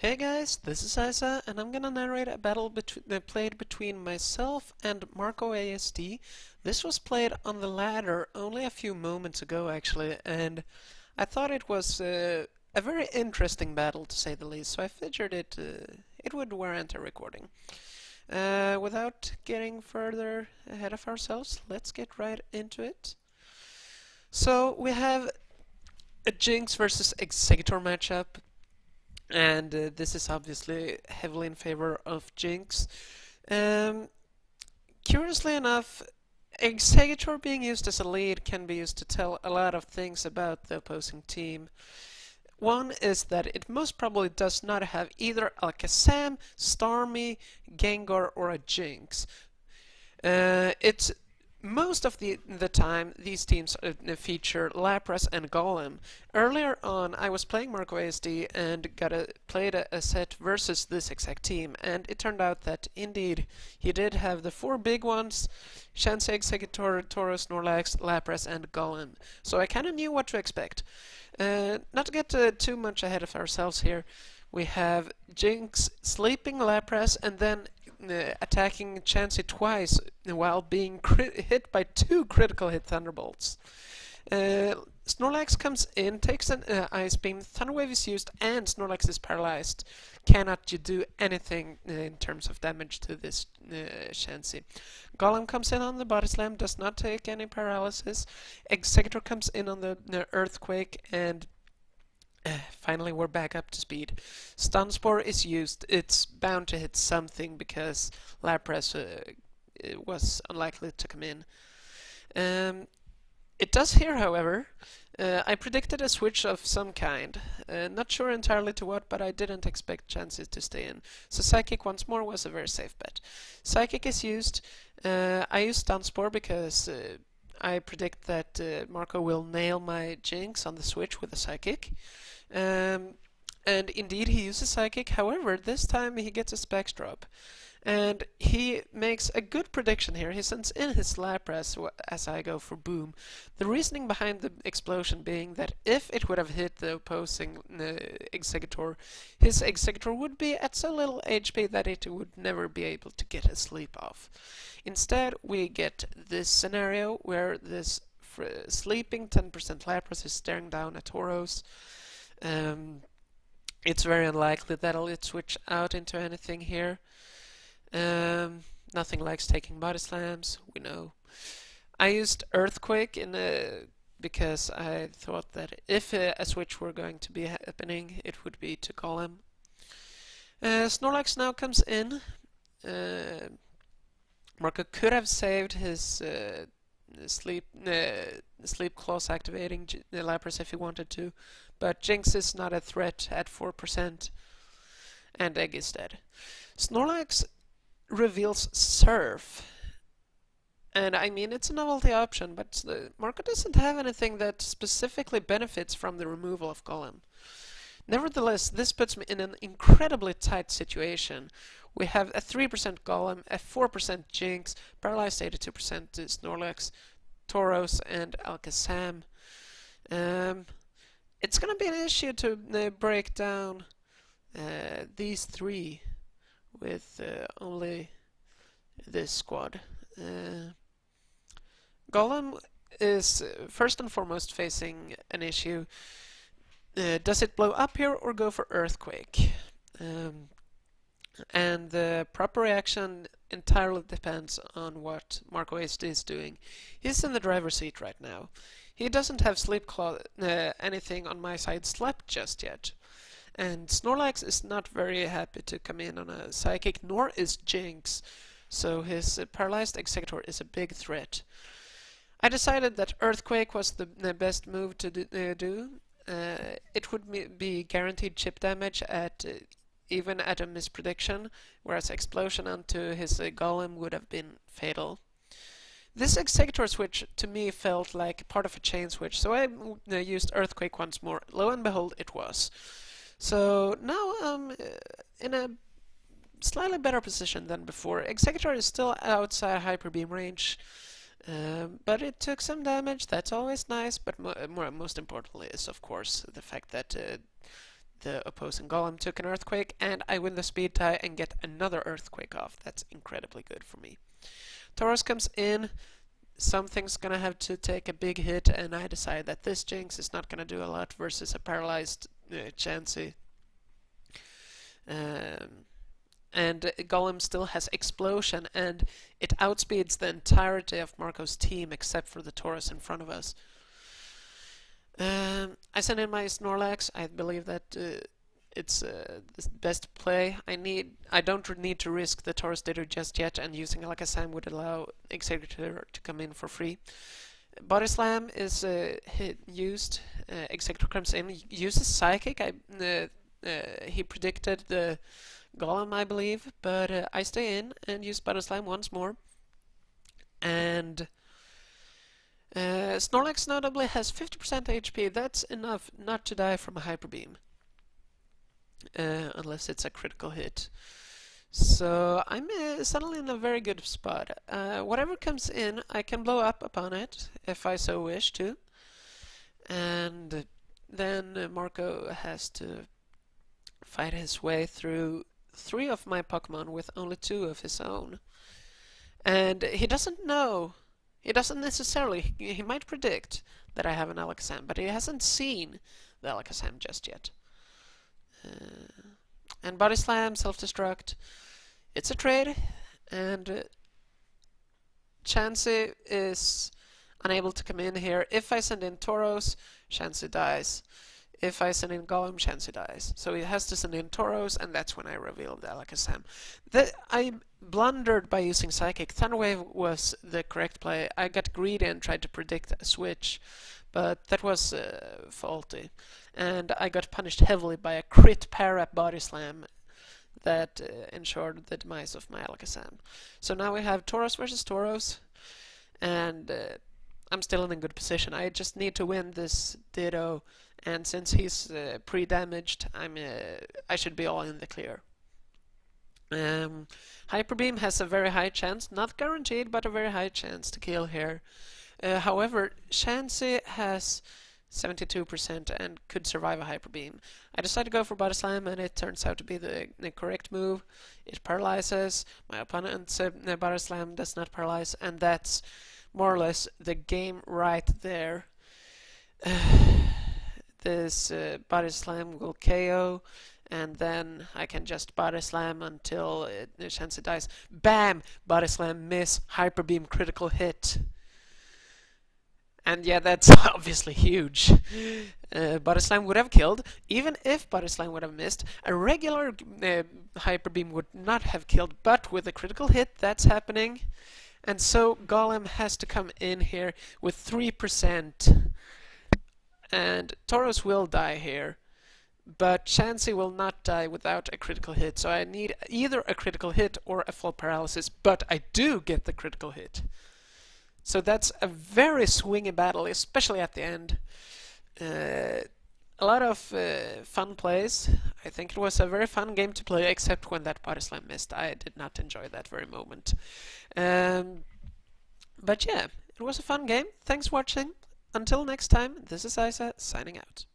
Hey guys, this is Isa, and I'm gonna narrate a battle played between myself and Marcoasd. This was played on the ladder only a few moments ago, actually, and I thought it was a very interesting battle, to say the least, so I figured it would warrant a recording. Without getting further ahead of ourselves, let's get right into it. So, we have a Jinx versus Executor matchup. And this is obviously heavily in favor of Jinx. Curiously enough, Executor being used as a lead can be used to tell a lot of things about the opposing team. One is that it most probably does not have either Alakazam, Starmie, Gengar, or a Jinx. It's most of the time these teams feature Lapras and Golem. Earlier on I was playing Marcoasd and played a set versus this exact team, and it turned out that indeed he did have the four big ones: Chansey, Executor, Tauros, Snorlax, Lapras and Golem. So I kinda knew what to expect. Not to get too much ahead of ourselves here, we have Jinx sleeping Lapras and then attacking Chansey twice while being hit by two critical hit Thunderbolts. Snorlax comes in, takes an Ice Beam, Thunder Wave is used, and Snorlax is paralyzed. Cannot you do anything in terms of damage to this Chansey. Golem comes in on the Body Slam, does not take any paralysis. Executor comes in on the Earthquake, and finally we're back up to speed. Stun Spore is used. It's bound to hit something because Lapras was unlikely to come in. It does here, however. I predicted a switch of some kind. Not sure entirely to what, but I didn't expect Chansey to stay in. So Psychic once more was a very safe bet. Psychic is used. I use Stun Spore because I predict that Marco will nail my Jinx on the switch with a Psychic. And indeed he uses Psychic, however this time he gets a Specs drop. And he makes a good prediction here. He sends in his Lapras as I go for Boom. The reasoning behind the explosion being that if it would have hit the opposing Executor, his Executor would be at so little HP that it would never be able to get a sleep off. Instead, we get this scenario where this sleeping 10% Lapras is staring down at Tauros. It's very unlikely that it'll switch out into anything here. Nothing likes taking Body Slams, we know. I used Earthquake because I thought that if a switch were going to be happening, it would be to Golem. Snorlax now comes in. Marco could have saved his sleep clause activating Lapras if he wanted to, but Jinx is not a threat at 4%, and Egg is dead. Snorlax reveals Surf, and I mean it's a novelty option, but Marco doesn't have anything that specifically benefits from the removal of Golem. Nevertheless, this puts me in an incredibly tight situation. We have a 3% Golem, a 4% Jinx, paralyzed 82% Snorlax, Tauros, and Alakazam. It's gonna be an issue to break down these three with only this squad. Golem is first and foremost facing an issue. Does it blow up here or go for Earthquake? And the proper reaction entirely depends on what Marcoasd is doing. He's in the driver's seat right now. He doesn't have anything on my side slept just yet. And Snorlax is not very happy to come in on a Psychic, nor is Jinx, so his paralyzed Executor is a big threat. I decided that Earthquake was the best move to do. It would be guaranteed chip damage even at a misprediction, whereas Explosion onto his Golem would have been fatal. This Executor switch to me felt like part of a chain switch, so I used Earthquake once more. Lo and behold, it was. So now I'm in a slightly better position than before. Executor is still outside Hyper Beam range, but it took some damage. That's always nice, but most importantly is of course the fact that the opposing golem took an earthquake, and I win the speed tie and get another earthquake off. That's incredibly good for me. Tauros comes in. Something's gonna have to take a big hit, and I decide that this Jinx is not gonna do a lot versus a paralyzed Chansey. And Golem still has Explosion, and it outspeeds the entirety of Marco's team except for the Tauros in front of us. I send in my Snorlax. I believe that it's the best play. I don't need to risk the Tauros Ditto just yet, and using Alakazam would allow Executor to come in for free. Body Slam is used. Executor comes in, uses Psychic. He predicted the Golem, I believe, but I stay in and use Body Slam once more. And Snorlax notably has 50% HP. That's enough not to die from a Hyper Beam. Unless it's a critical hit. So I'm suddenly in a very good spot. Whatever comes in, I can blow up upon it, if I so wish to. And then Marco has to fight his way through 3 of my Pokemon with only 2 of his own. And he doesn't know. He doesn't necessarily. He might predict that I have an Alakazam, but he hasn't seen the Alakazam just yet. And Body Slam, Self-Destruct. It's a trade, and Chansey is unable to come in here. If I send in Tauros, Chansey dies. If I send in Golem, Chansey dies. So he has to send in Tauros, and that's when I reveal the Alakazam. I blundered by using Psychic. Thunderwave was the correct play. I got greedy and tried to predict a switch, but that was faulty. And I got punished heavily by a crit para Body Slam that ensured the demise of my Alakazam. So now we have Tauros versus Tauros, and I'm still in a good position. I just need to win this Ditto, and since he's pre-damaged, I should be all in the clear. Hyper Beam has a very high chance, not guaranteed, but a very high chance to kill here. However, Chansey has 72% and could survive a Hyper Beam. I decided to go for Body Slam, and it turns out to be the correct move. It paralyzes. My opponent's Body Slam does not paralyze, and that's more or less the game right there. This Body Slam will KO, and then I can just Body Slam until Chansey dies. Bam! Body Slam, miss, Hyper Beam, critical hit. And yeah, that's obviously huge. Body Slam would have killed. Even if Body Slam would have missed, a regular Hyper Beam would not have killed. But with a critical hit, that's happening. And so Golem has to come in here with 3%. And Tauros will die here. But Chansey will not die without a critical hit. So I need either a critical hit or a full paralysis. But I do get the critical hit. So that's a very swingy battle, especially at the end. A lot of fun plays. I think it was a very fun game to play, except when that Body Slam missed. I did not enjoy that very moment. But yeah, it was a fun game. Thanks for watching. Until next time, this is Isa, signing out.